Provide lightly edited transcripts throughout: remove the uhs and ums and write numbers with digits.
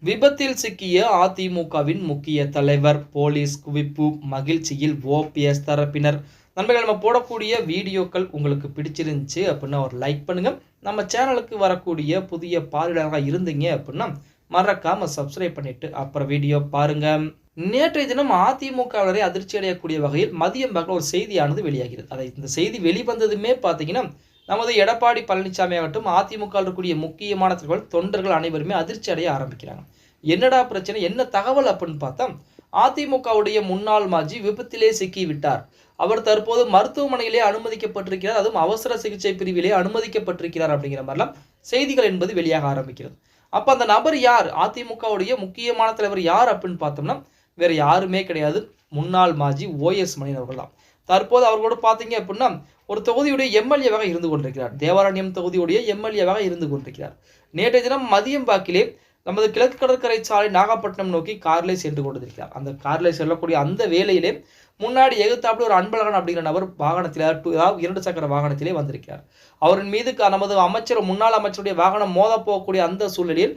விபத்தில் சிக்கிய அதிமுகவின் முக்கிய தலைவர், போலீஸ் குவிப்பு, மகிழ்ச்சியில் ஓபிஎஸ் தரப்பினர். நண்பர்கள், நம்ம போடக்கூடிய வீடியோக்கள் உங்களுக்கு பிடிச்சிருந்துச்சு அப்படின்னா ஒரு லைக் பண்ணுங்க. நம்ம சேனலுக்கு வரக்கூடிய புதிய பார்வையாளராக இருந்தீங்க அப்படின்னா மறக்காம சப்ஸ்கிரைப் பண்ணிட்டு அப்புறம் வீடியோ பாருங்க. நேற்றைய தினம் அதிமுகவினரை அதிர்ச்சி அடையக்கூடிய வகையில் மதியம் பகல் ஒரு செய்தியானது வெளியாகிறது. இந்த செய்தி வெளிவந்ததுமே பார்த்தீங்கன்னா நமது எடப்பாடி பழனிசாமி ஆகட்டும், அதிமுக இருக்கக்கூடிய முக்கியமான தொண்டர்கள் அனைவருமே அதிர்ச்சி அடைய ஆரம்பிக்கிறாங்க. என்னடா பிரச்சனை, என்ன தகவல் அப்படின்னு பார்த்தா, அதிமுகவுடைய முன்னாள் மாஜி விபத்திலே சிக்கி விட்டார். அவர் தற்போது மருத்துவமனையிலே அனுமதிக்கப்பட்டிருக்கிறார். அதுவும் அவசர சிகிச்சை பிரிவிலே அனுமதிக்கப்பட்டிருக்கிறார் அப்படிங்கிற மாதிரிலாம் செய்திகள் என்பது வெளியாக ஆரம்பிக்கிறது. அப்ப அந்த நபர் யார், அதிமுகவுடைய முக்கியமான தலைவர் யார் அப்படின்னு பார்த்தோம்னா வேற யாருமே கிடையாது, முன்னாள் மாஜி ஓஎஸ் மணியன் அவர்கள் தான். தற்போது அவர்களோடு பார்த்தீங்க அப்படின்னா ஒரு தொகுதியுடைய எம்எல்ஏவாக இருந்து கொண்டிருக்கிறார். தேவாரண்யம் தொகுதியுடைய எம்எல்ஏவாக இருந்து கொண்டிருக்கிறார். நேற்றைய தினம் மதியம் வாக்கிலே நமது கிழக்கு கடற்கரை சாலை நாகப்பட்டினம் நோக்கி காரிலே சென்று கொண்டிருக்கிறார். அந்த காரிலே செல்லக்கூடிய அந்த வேளையிலே முன்னாடி எதிர்த்தாப்புல ஒரு அன்பழகன் அப்படிங்கிற நபர் வாகனத்தில் 2 சக்கர வாகனத்திலே வந்திருக்கிறார். அவரின் மீது நமது முன்னாள் அமைச்சருடைய வாகனம் மோத போகக்கூடிய அந்த சூழ்நிலையில்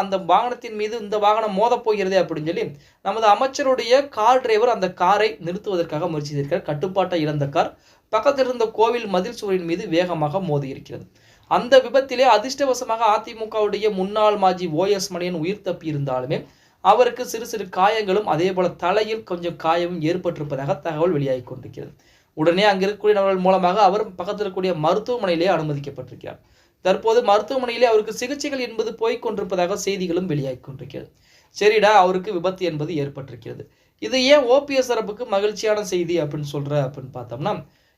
அந்த வாகனத்தின் மீது இந்த வாகனம் மோத போகிறதே அப்படின்னு சொல்லி நமது அமைச்சருடைய கார் டிரைவர் அந்த காரை நிறுத்துவதற்காக முயற்சி செய்திருக்கிறார். கட்டுப்பாட்டை இழந்த கார் பக்கத்தில் இருந்த கோவில் மதில் சுவரின் மீது வேகமாக மோதி இருக்கிறது. அந்த விபத்திலே அதிர்ஷ்டவசமாக அதிமுகவுடைய முன்னாள் மாஜி ஓஎஸ் மணியன் உயிர் தப்பி இருந்தாலுமே அவருக்கு சிறு சிறு காயங்களும் அதே போல தலையில் கொஞ்சம் காயமும் ஏற்பட்டிருப்பதாக தகவல் வெளியாகி கொண்டிருக்கிறது. உடனே அங்கு இருக்கக்கூடிய நபர்கள் மூலமாக அவர் பக்கத்தில் இருக்கக்கூடிய மருத்துவமனையிலே அனுமதிக்கப்பட்டிருக்கிறார். தற்போது மருத்துவமனையிலே அவருக்கு சிகிச்சைகள் என்பது போய்கொண்டிருப்பதாக செய்திகளும் வெளியாகி கொண்டிருக்கிறது. சரிடா, அவருக்கு விபத்து என்பது ஏற்பட்டிருக்கிறது. இது ஏன் ஓபிஎஸ் தரப்புக்கு மகிழ்ச்சியான செய்தி அப்படின்னு பார்த்தோம்னா,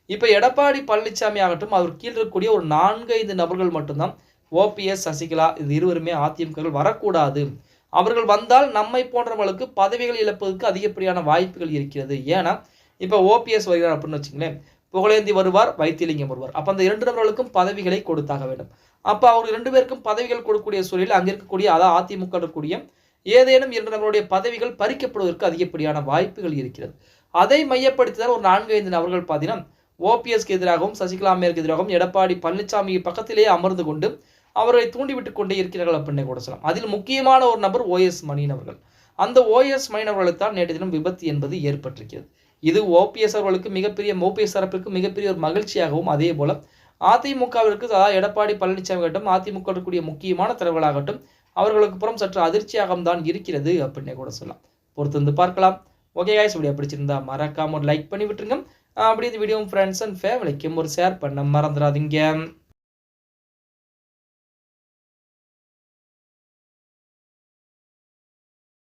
இப்ப எடப்பாடி பழனிசாமி ஆகட்டும், அவர் கீழ் இருக்கக்கூடிய ஒரு 4-5 நபர்கள் மட்டும்தான் ஓபிஎஸ், சசிகலா இது இருவருமே அதிமுக வரக்கூடாது. அவர்கள் வந்தால் நம்மை போன்றவர்களுக்கு பதவிகள் இழப்பதற்கு அதிகப்படியான வாய்ப்புகள் இருக்கிறது. ஏன்னா இப்ப ஓபிஎஸ் வருகிறார் அப்படின்னு வச்சுங்களேன், புகழேந்தி வருவார், வைத்திலிங்கம் வருவார். அப்ப அந்த 2 நபர்களுக்கும் பதவிகளை கொடுத்தாக வேண்டும். அப்ப அவங்க 2 பேருக்கும் பதவிகள் கொடுக்கக்கூடிய சூழலில் அங்க இருக்கக்கூடிய அதிமுக இருக்கக்கூடிய ஏதேனும் 2 நபருடைய பதவிகள் பறிக்கப்படுவதற்கு அதிகப்படியான வாய்ப்புகள் இருக்கிறது. அதை மையப்படுத்திதான் ஒரு 4-5 நபர்கள் பார்த்தீங்கன்னா ஓபிஎஸ்க்கு எதிராகவும் சசிகலா அம்மையாருக்கு எதிராகவும் எடப்பாடி பழனிசாமி பக்கத்திலேயே அமர்ந்து கொண்டு அவரை தூண்டிவிட்டுக் கொண்டே இருக்கிறார்கள் அப்படின்னு கூட சொல்லலாம். அதில் முக்கியமான ஒரு நபர் ஓஎஸ் மணியன் அவர்கள். அந்த ஓஎஸ் மணியன் அவர்களுக்கு தான் நேற்று தினம் விபத்து என்பது ஏற்பட்டிருக்கிறது. இது ஓபிஎஸ் அவர்களுக்கு ஓபிஎஸ் தரப்பிற்கு மிகப்பெரிய ஒரு மகிழ்ச்சியாகவும், அதே போல அதிமுகவிற்கு எடப்பாடி பழனிசாமி ஆகட்டும், அதிமுக இருக்கக்கூடிய முக்கியமான தலைவர்களாகட்டும் அவர்களுக்கு புறம் சற்று அதிர்ச்சியாகவும் தான் இருக்கிறது அப்படின்னு கூட சொல்லலாம். பொறுத்து வந்து பார்க்கலாம். ஓகே गाइस, வீடியோ பிடிச்சிருந்தா மறக்காம ஒரு லைக் பண்ணி விட்டுருங்க. அப்படி இந்த வீடியோ ஃப்ரெண்ட்ஸ் அண்ட் ஃபேமிலிக்கும் ஒரு ஷேர் பண்ண மறந்துடாதீங்க.